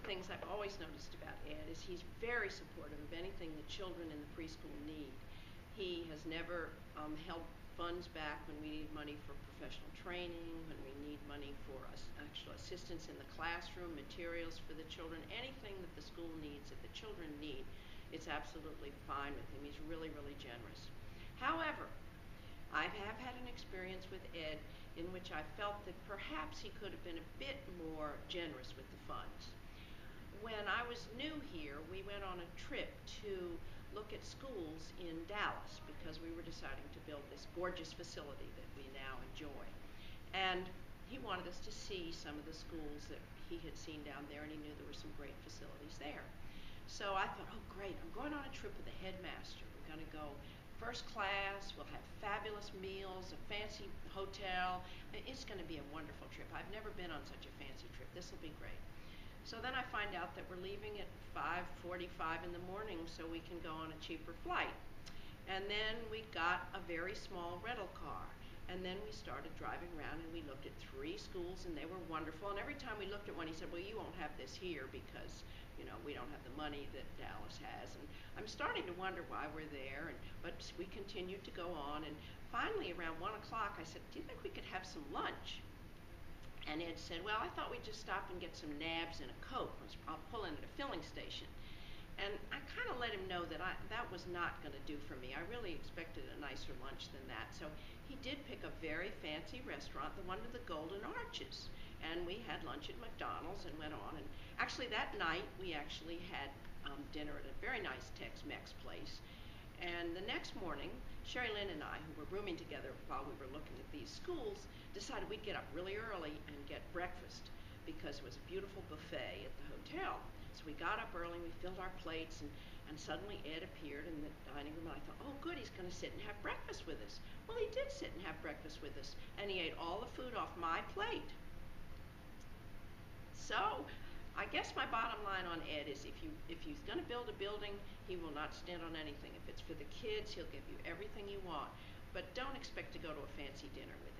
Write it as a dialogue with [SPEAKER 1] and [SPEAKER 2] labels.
[SPEAKER 1] things I've always noticed about Ed is he's very supportive of anything the children in the preschool need. He has never held funds back when we need money for professional training, when we need money for actual assistance in the classroom, materials for the children, anything that the school needs, that the children need, it's absolutely fine with him. He's really, really generous. However, I have had an experience with Ed in which I felt that perhaps he could have been a bit more generous with the funds. When I was new here, we went on a trip to look at schools in Dallas because we were deciding to build this gorgeous facility that we now enjoy. And he wanted us to see some of the schools that he had seen down there, and he knew there were some great facilities there. So I thought, oh great, I'm going on a trip with the headmaster. We're going to go first class, we'll have fabulous meals, a fancy hotel. It's going to be a wonderful trip. I've never been on such a fancy trip. This will be great. So then I find out that we're leaving at 5:45 in the morning so we can go on a cheaper flight. And then we got a very small rental car. And then we started driving around and we looked at 3 schools and they were wonderful. And every time we looked at one, he said, well, you won't have this here because, you know, we don't have the money that Dallas has. And I'm starting to wonder why we're there. But we continued to go on. And finally, around 1 o'clock, I said, do you think we could have some lunch? And Ed said, well, I thought we'd just stop and get some nabs and a Coke. I'll pull in at a filling station. And I kind of let him know that that was not going to do for me. I really expected a nicer lunch than that. So he did pick a very fancy restaurant, the one with the golden arches. And we had lunch at McDonald's and went on. And actually that night, we actually had dinner at a very nice Tex-Mex place. And the next morning, Sherry Lynn and I, who were rooming together while we were looking at these schools, decided we'd get up really early and get breakfast because it was a beautiful buffet at the hotel. So we got up early, we filled our plates, and suddenly Ed appeared in the dining room, and I thought, oh good, he's going to sit and have breakfast with us. Well, he did sit and have breakfast with us, and he ate all the food off my plate. So I guess my bottom line on Ed is if he's going to build a building, he will not stand on anything. If it's for the kids, he'll give you everything you want, but don't expect to go to a fancy dinner with him.